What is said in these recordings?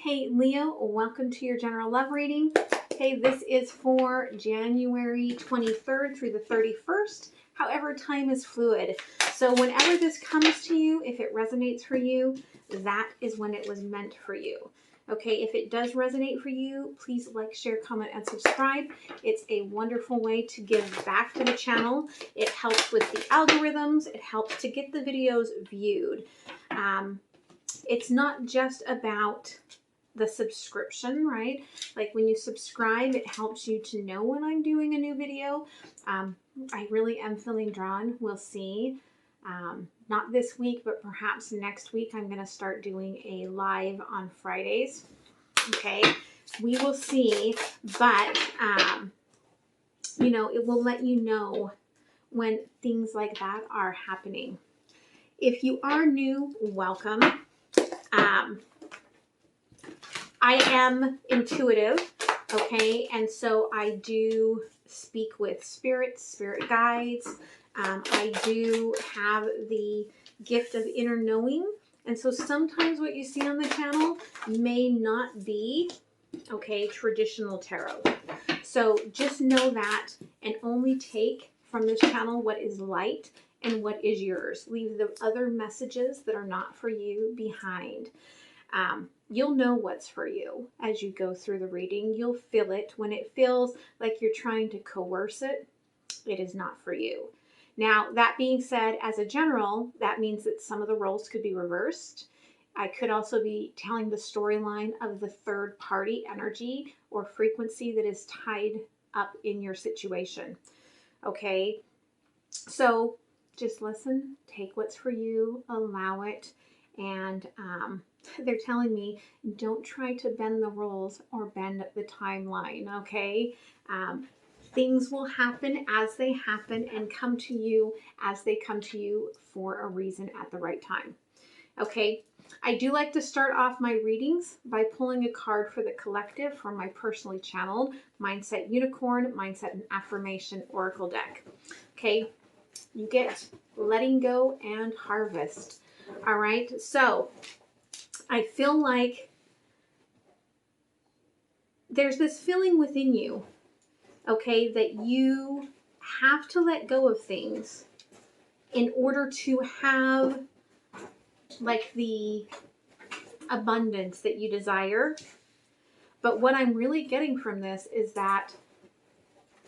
Hey Leo, welcome to your general love reading. Okay, this is for January 23rd through the 31st. However, time is fluid. So whenever this comes to you, if it resonates for you, that is when it was meant for you. Okay, if it does resonate for you, please like, share, comment, and subscribe. It's a wonderful way to give back to the channel. It helps with the algorithms. It helps to get the videos viewed. It's not just about the subscription, right? Like when you subscribe, it helps you to know when I'm doing a new video. I really am feeling drawn. We'll see. Not this week, but perhaps next week I'm going to start doing a live on Fridays. Okay, we will see, but you know, it will let you know when things like that are happening. If you are new, welcome. I am intuitive, okay, and so I do speak with spirits, spirit guides. I do have the gift of inner knowing, and so sometimes what you see on the channel may not be, okay, traditional tarot. So just know that and only take from this channel what is light and what is yours. Leave the other messages that are not for you behind. You'll know what's for you as you go through the reading. You'll feel it. When it feels like you're trying to coerce it, it is not for you. Now, that being said, as a general, that means that some of the roles could be reversed. I could also be telling the storyline of the third party energy or frequency that is tied up in your situation. Okay, so just listen, take what's for you, allow it, and they're telling me don't try to bend the rules or bend the timeline, okay? Things will happen as they happen and come to you as they come to you for a reason at the right time, okay? I do like to start off my readings by pulling a card for the collective from my personally channeled Mindset Unicorn, Mindset and Affirmation Oracle deck, okay? You get letting go and harvest. All right, so I feel like there's this feeling within you, okay, that you have to let go of things in order to have like the abundance that you desire. But what I'm really getting from this is that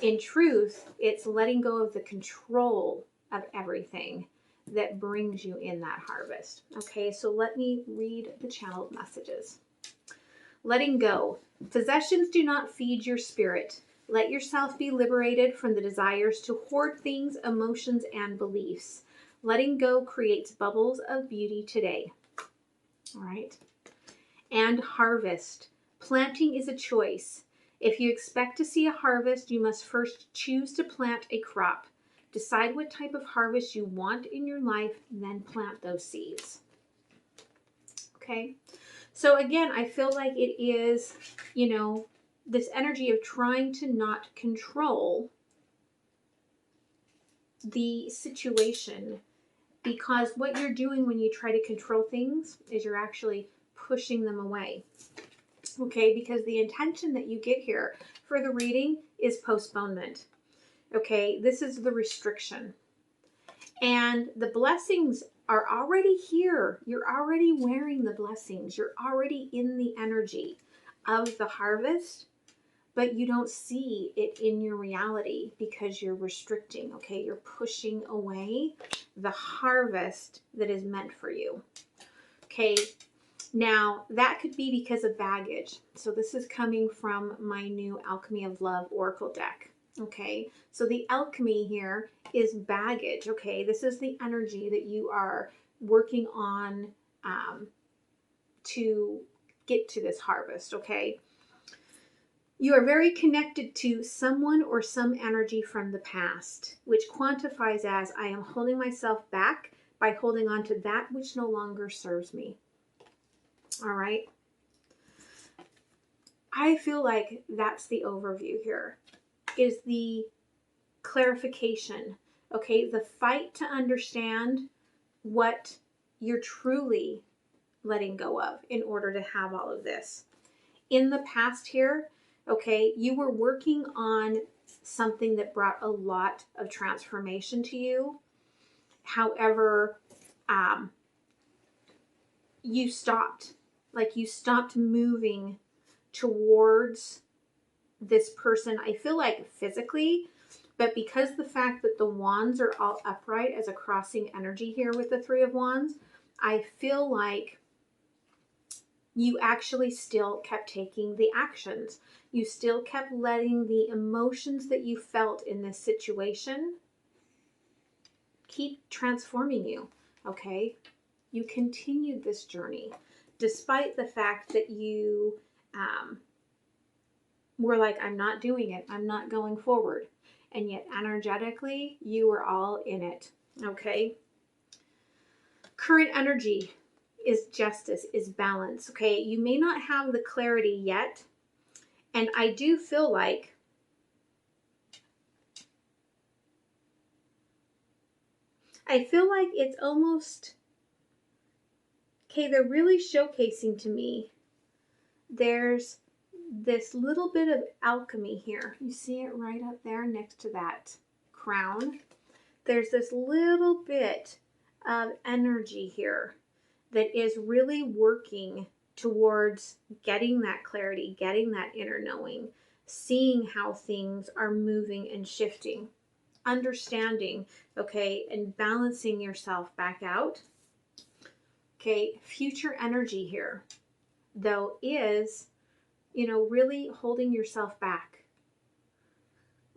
in truth, it's letting go of the control of everything that brings you in that harvest. Okay, so let me read the channeled messages. Letting go. Possessions do not feed your spirit. Let yourself be liberated from the desires to hoard things, emotions, and beliefs. Letting go creates bubbles of beauty today. All right. And harvest. Planting is a choice. If you expect to see a harvest, you must first choose to plant a crop. Decide what type of harvest you want in your life, then plant those seeds. Okay? So again, I feel like it is, you know, this energy of trying to not control the situation, because what you're doing when you try to control things is you're actually pushing them away. Okay? Because the intention that you get here for the reading is postponement. Okay, this is the restriction. And the blessings are already here. You're already wearing the blessings. You're already in the energy of the harvest, but you don't see it in your reality because you're restricting, okay? You're pushing away the harvest that is meant for you. Okay, now that could be because of baggage. So this is coming from my new Alchemy of Love Oracle deck. Okay, so the alchemy here is baggage. Okay, this is the energy that you are working on to get to this harvest. Okay, you are very connected to someone or some energy from the past, which quantifies as I am holding myself back by holding on to that which no longer serves me. All right, I feel like that's the overview here. Is the clarification, okay? The fight to understand what you're truly letting go of in order to have all of this. In the past here, okay, you were working on something that brought a lot of transformation to you. However, you stopped. Like, you stopped moving towards this person, I feel like physically, but because the fact that the wands are all upright as a crossing energy here with the Three of Wands, I feel like you actually still kept taking the actions. You still kept letting the emotions that you felt in this situation keep transforming you, okay? You continued this journey despite the fact that you were like, I'm not doing it. I'm not going forward. And yet energetically, you were all in it, okay? Current energy is justice, is balance, okay? You may not have the clarity yet. And I do feel like it's almost, okay, they're really showcasing to me. There's this little bit of alchemy here. You see it right up there next to that crown. There's this little bit of energy here that is really working towards getting that clarity, getting that inner knowing, seeing how things are moving and shifting, understanding, okay, and balancing yourself back out. Okay, future energy here, though, is, you know, really holding yourself back.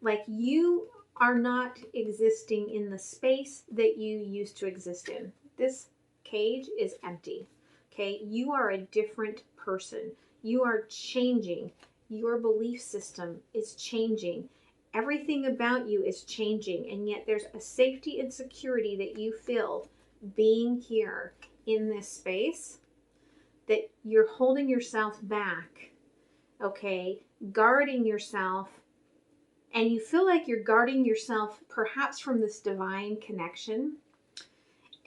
Like, you are not existing in the space that you used to exist in. This cage is empty. Okay, you are a different person. You are changing. Your belief system is changing. Everything about you is changing, and yet there's a safety and security that you feel being here in this space, that you're holding yourself back, okay, guarding yourself, and you feel like you're guarding yourself perhaps from this divine connection,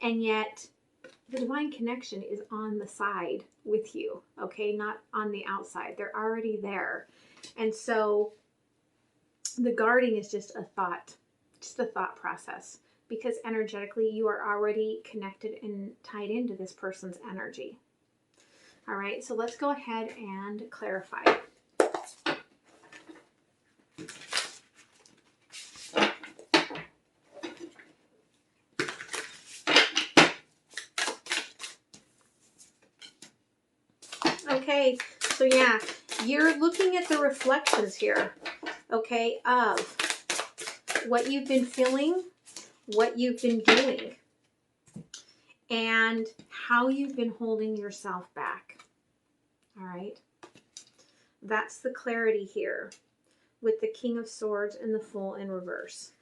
and yet the divine connection is on the side with you, okay, not on the outside. They're already there. And so the guarding is just a thought process, because energetically you are already connected and tied into this person's energy. All right, so let's go ahead and clarify. Okay, so yeah, you're looking at the reflections here, okay, of what you've been feeling, what you've been doing, and how you've been holding yourself back. All right, that's the clarity here with the King of Swords and the Fool in reverse.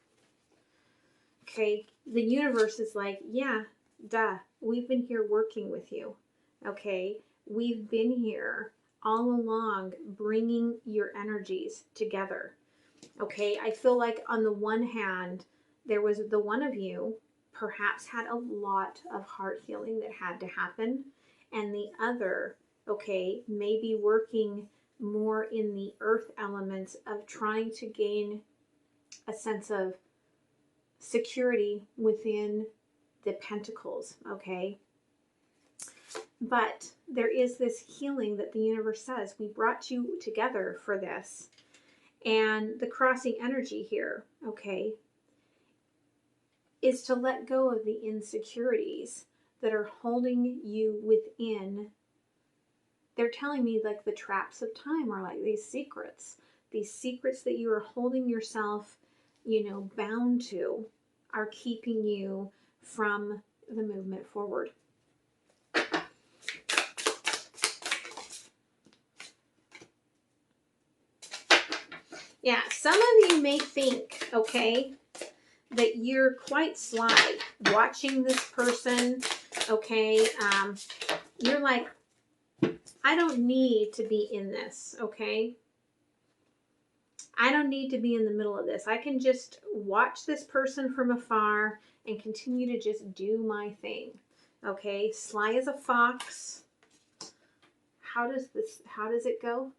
Okay, the universe is like, yeah, duh, we've been here working with you, okay? We've been here all along bringing your energies together, okay? I feel like on the one hand, there was the one of you perhaps had a lot of heart healing that had to happen, and the other, okay, maybe working more in the earth elements of trying to gain a sense of security within the pentacles, okay? But there is this healing that the universe says, we brought you together for this. And the crossing energy here, okay, is to let go of the insecurities that are holding you within. They're telling me like the traps of time are like these secrets that you are holding yourself, you know, bound to, are keeping you from the movement forward. Yeah, some of you may think, okay, that you're quite sly watching this person, okay? You're like, I don't need to be in this, okay? I don't need to be in the middle of this. I can just watch this person from afar and continue to just do my thing, okay? Sly as a fox, how does it go?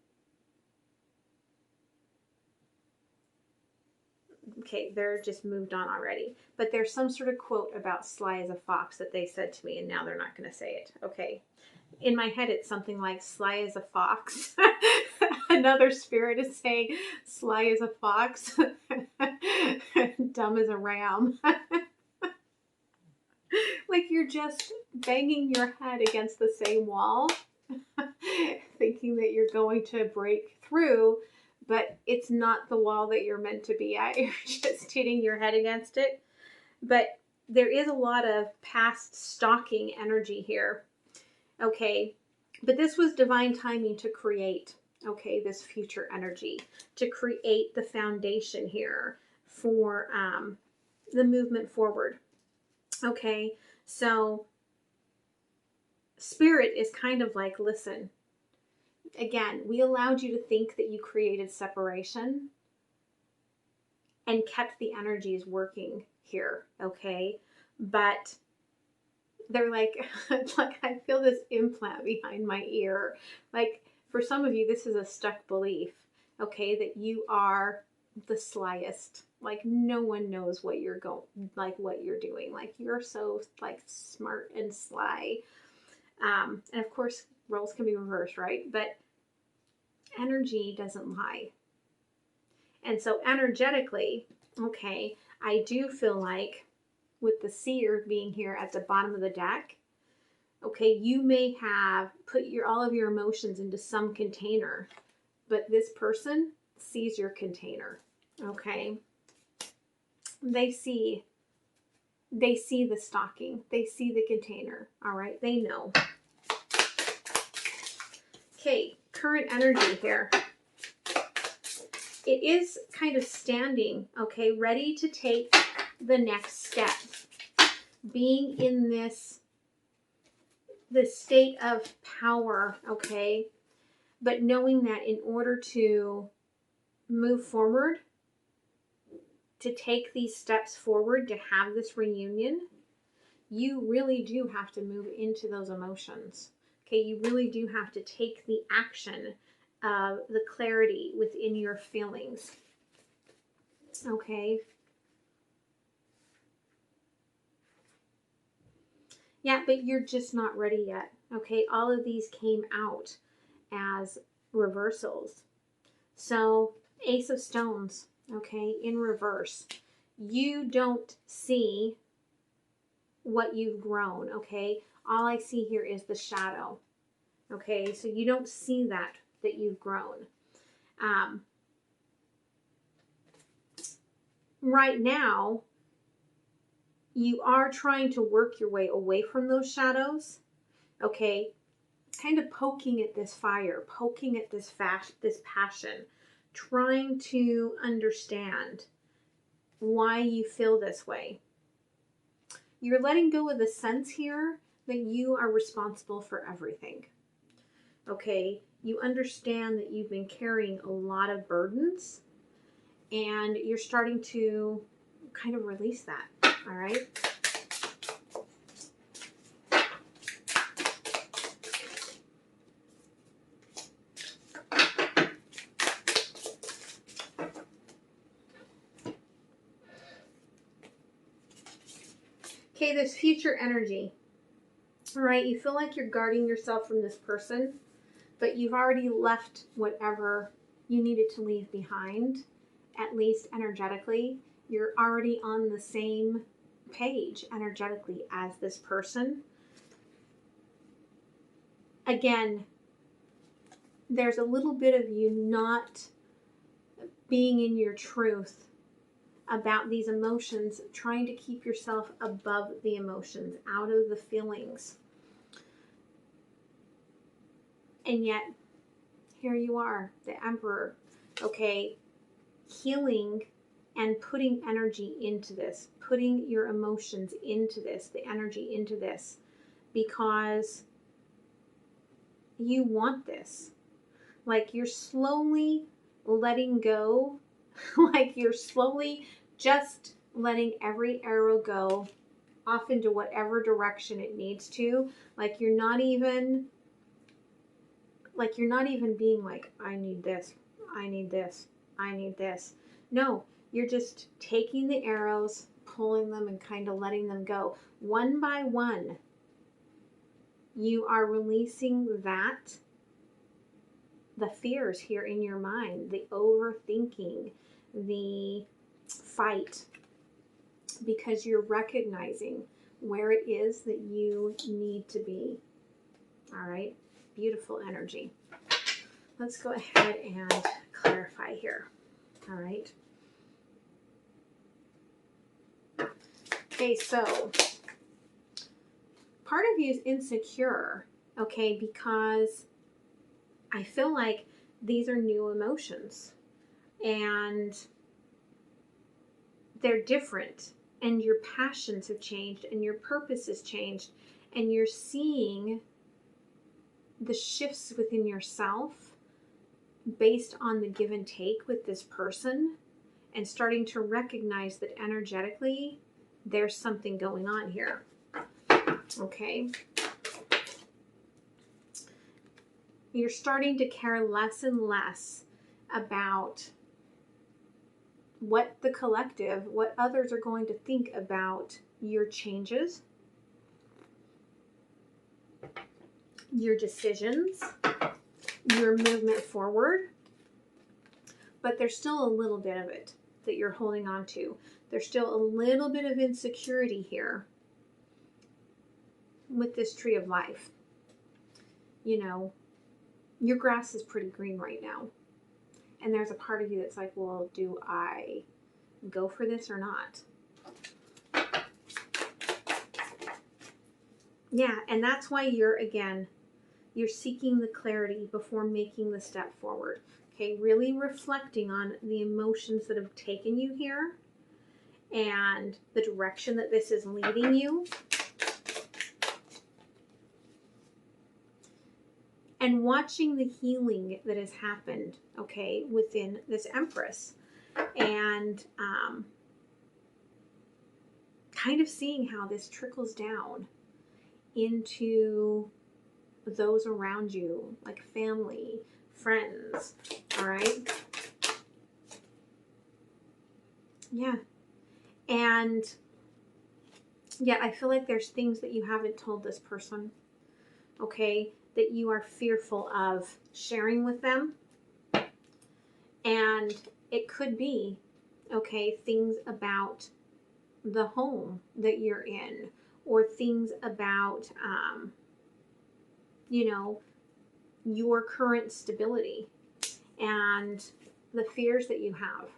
Okay, they're just moved on already. But there's some sort of quote about sly as a fox that they said to me, and now they're not going to say it. Okay. In my head, it's something like sly as a fox. Another spirit is saying sly as a fox, dumb as a ram. Like you're just banging your head against the same wall, thinking that you're going to break through, but it's not the wall that you're meant to be at. You're just hitting your head against it. But there is a lot of past stalking energy here. Okay, but this was divine timing to create, okay, this future energy, to create the foundation here for the movement forward. Okay, so Spirit is kind of like, listen, again, we allowed you to think that you created separation and kept the energies working here, okay? But they're like, like I feel this implant behind my ear. Like for some of you, this is a stuck belief, okay, that you are the slyest. Like no one knows what you're what you're doing. Like you're so like smart and sly. And of course, roles can be reversed, right? But energy doesn't lie. And so energetically, okay, I do feel like with the seer being here at the bottom of the deck, okay, you may have put all of your emotions into some container, but this person sees your container, okay? They see the stocking. They see the container, all right? They know. Okay, current energy here. It is kind of standing, okay, ready to take the next step. Being in this state of power, okay, but knowing that in order to move forward, to take these steps forward, to have this reunion, you really do have to move into those emotions. Okay, you really do have to take the action of the clarity within your feelings. Okay. Yeah, but you're just not ready yet. Okay, all of these came out as reversals. So, Ace of Stones, okay, in reverse. You don't see what you've grown, okay? All I see here is the shadow, okay? So you don't see that you've grown. Right now, you are trying to work your way away from those shadows, okay? Kind of poking at this fire, poking at this passion, trying to understand why you feel this way. You're letting go of the sense here that you are responsible for everything. Okay, you understand that you've been carrying a lot of burdens and you're starting to kind of release that, all right? Okay, this future energy, all right? You feel like you're guarding yourself from this person, but you've already left whatever you needed to leave behind, at least energetically. You're already on the same page energetically as this person. Again, there's a little bit of you not being in your truth about these emotions, trying to keep yourself above the emotions, out of the feelings. And yet, here you are, the Emperor, okay, healing and putting energy into this, putting your emotions into this, the energy into this, because you want this. Like you're slowly letting go, like you're slowly just letting every arrow go off into whatever direction it needs to. Like you're not even Like you're not even being like, I need this, I need this, I need this. No, you're just taking the arrows, pulling them, and kind of letting them go. One by one, you are releasing that, the fears here in your mind, the overthinking, the fight, because you're recognizing where it is that you need to be. All right, beautiful energy. Let's go ahead and clarify here. All right. Okay, so part of you is insecure, okay, because I feel like these are new emotions and they're different, and your passions have changed and your purpose has changed, and you're seeing the shifts within yourself based on the give and take with this person, and starting to recognize that energetically there's something going on here. Okay. You're starting to care less and less about what the collective, what others are going to think about your changes, your decisions, your movement forward. But there's still a little bit of it that you're holding on to. There's still a little bit of insecurity here with this tree of life. You know, your grass is pretty green right now. And there's a part of you that's like, well, do I go for this or not? Yeah, and that's why you're seeking the clarity before making the step forward. Okay, really reflecting on the emotions that have taken you here and the direction that this is leading you. And watching the healing that has happened, okay, within this Empress. And kind of seeing how this trickles down into those around you, like family, friends, all right? Yeah. And yeah, I feel like there's things that you haven't told this person, okay, that you are fearful of sharing with them. And it could be, okay, things about the home that you're in, or things about, you know, your current stability and the fears that you have,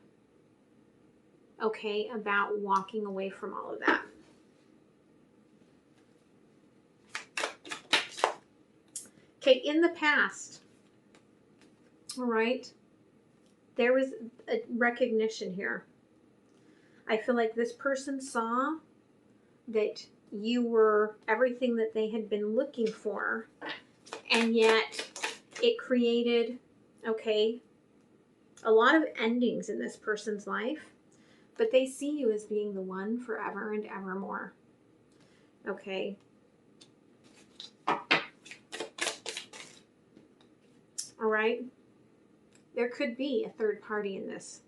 okay, about walking away from all of that. Okay, in the past, all right, there was a recognition here. I feel like this person saw that you were everything that they had been looking for, and yet it created, okay, a lot of endings in this person's life, but they see you as being the one forever and evermore. Okay. All right. There could be a third party in this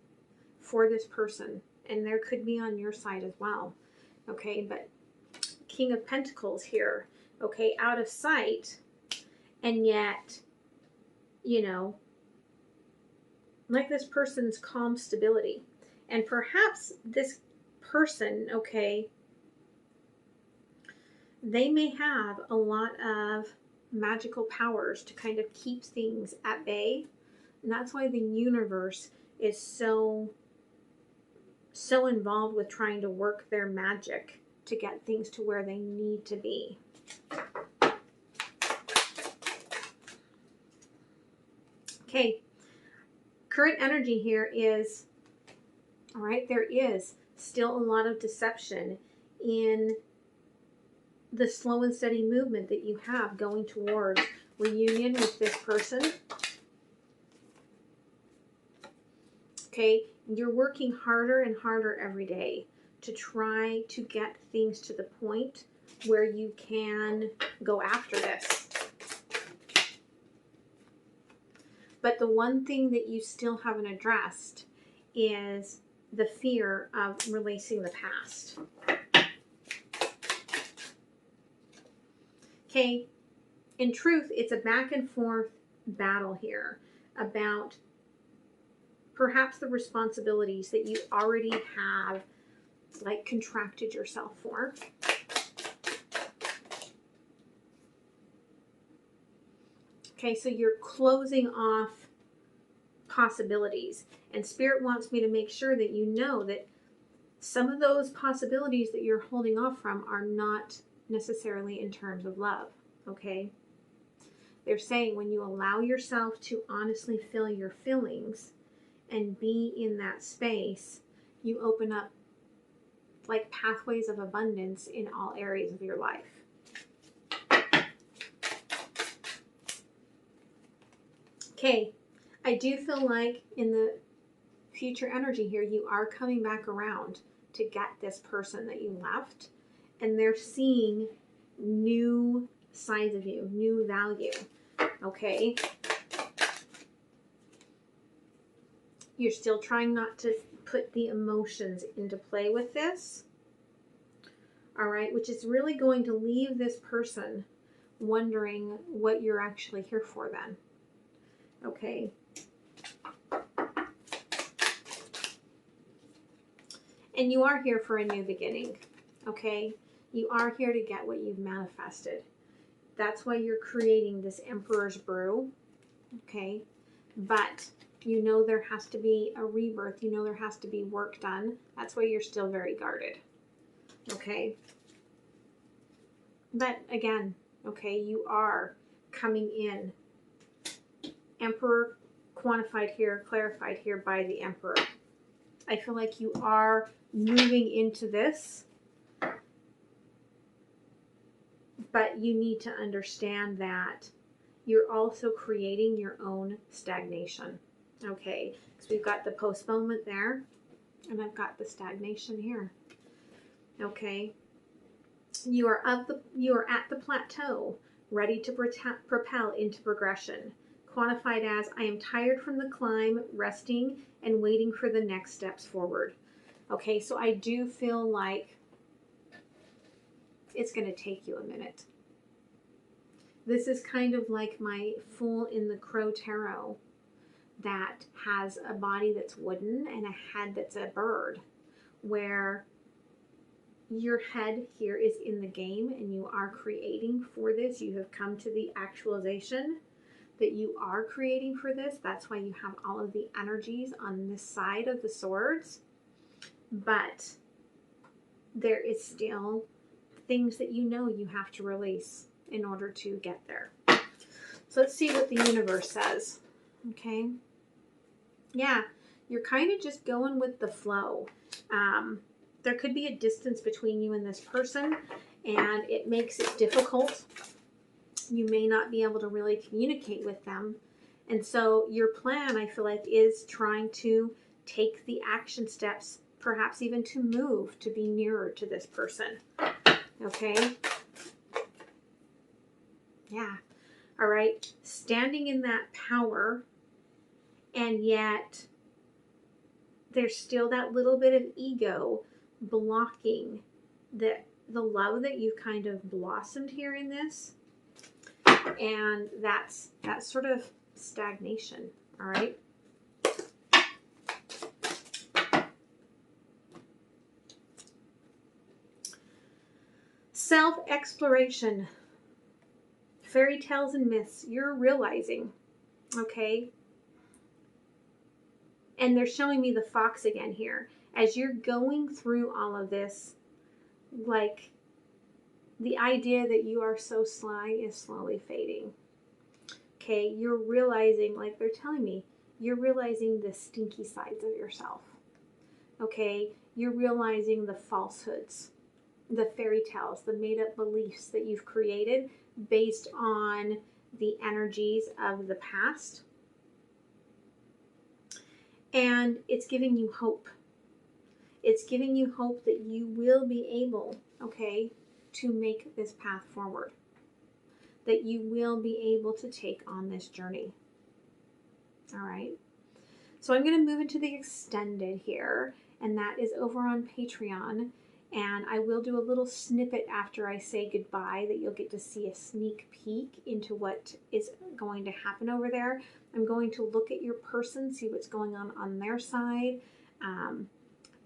for this person, and there could be on your side as well. Okay, but King of Pentacles here, okay, out of sight, and yet, you know, like this person's calm stability. And perhaps this person, okay, they may have a lot of magical powers to kind of keep things at bay. And that's why the universe is so involved with trying to work their magic to get things to where they need to be. Okay, current energy here is, all right, there is still a lot of deception in the slow and steady movement that you have going towards reunion with this person. Okay, you're working harder and harder every day to try to get things to the point where you can go after this. But the one thing that you still haven't addressed is the fear of releasing the past. Okay, in truth, it's a back and forth battle here about perhaps the responsibilities that you already have, like, contracted yourself for. Okay, so you're closing off possibilities. And Spirit wants me to make sure that you know that some of those possibilities that you're holding off from are not necessarily in terms of love, okay? They're saying when you allow yourself to honestly feel your feelings and be in that space, you open up like pathways of abundance in all areas of your life. Okay, I do feel like in the future energy here, you are coming back around to get this person that you left, and they're seeing new sides of you, new value, okay? You're still trying not to put the emotions into play with this, all right, which is really going to leave this person wondering what you're actually here for then, okay? And you are here for a new beginning, okay? You are here to get what you've manifested. That's why you're creating this Emperor's Brew, okay? But you know there has to be a rebirth. You know there has to be work done. That's why you're still very guarded, okay? But again, okay, you are coming in. Emperor quantified here, clarified here by the Emperor. I feel like you are moving into this, but you need to understand that you're also creating your own stagnation, okay? Because we've got the postponement there, and I've got the stagnation here, okay? You are at the plateau, ready to propel into progression. Quantified as, I am tired from the climb, resting and waiting for the next steps forward. Okay, so I do feel like it's going to take you a minute. This is kind of like my Fool in the Crow Tarot that has a body that's wooden and a head that's a bird, where your head here is in the game and you are creating for this. You have come to the actualization that you are creating for this. That's why you have all of the energies on this side of the swords. But there is still things that you know you have to release in order to get there. So let's see what the universe says. Okay. Yeah, you're kind of just going with the flow. There could be a distance between you and this person, and it makes it difficult. You may not be able to really communicate with them. And so your plan, I feel like, is trying to take the action steps, perhaps even to move to be nearer to this person. Okay? Yeah. All right. Standing in that power, and yet there's still that little bit of ego blocking the love that you've kind of blossomed here in this. And that's sort of stagnation, all right? Self-exploration, fairy tales and myths, you're realizing, okay? And they're showing me the fox again here. As you're going through all of this, like, the idea that you are so sly is slowly fading. Okay, you're realizing, like they're telling me, you're realizing the stinky sides of yourself. Okay, you're realizing the falsehoods, the fairy tales, the made-up beliefs that you've created based on the energies of the past. And it's giving you hope. It's giving you hope that you will be able, okay, to make this path forward. That you will be able to take on this journey. All right. So I'm going to move into the extended here, and that is over on Patreon. And I will do a little snippet after I say goodbye that you'll get to see a sneak peek into what is going to happen over there. I'm going to look at your person, see what's going on their side,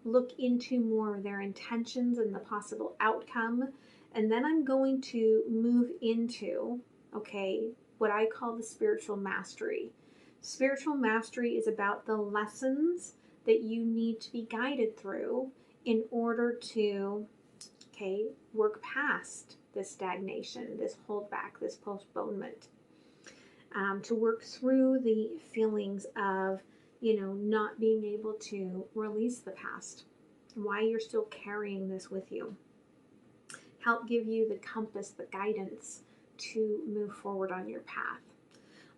look into more of their intentions and the possible outcome. And then I'm going to move into, okay, what I call the spiritual mastery. Spiritual mastery is about the lessons that you need to be guided through in order to, okay, work past this stagnation, this holdback, this postponement, to work through the feelings of, not being able to release the past, why you're still carrying this with you. Help give you the compass, the guidance to move forward on your path.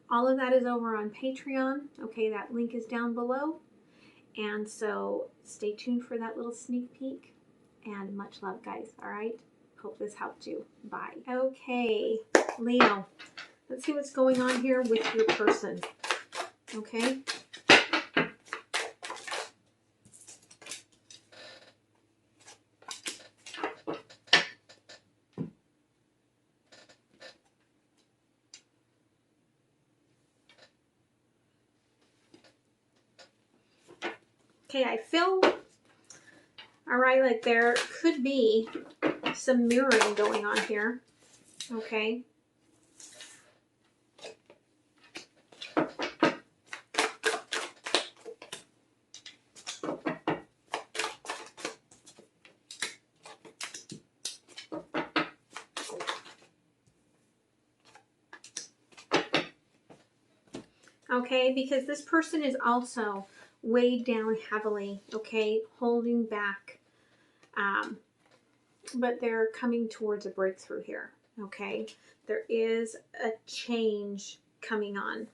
All of that is over on Patreon. Okay, that link is down below. And so stay tuned for that little sneak peek. And much love, guys. All right? Hope this helped you. Bye. Okay, Leo. Let's see what's going on here with your person. Okay? Okay, I feel, all right, like there could be some mirroring going on here. Okay. Okay, because this person is also weighed down heavily, okay, holding back, but they're coming towards a breakthrough here, okay? There is a change coming on,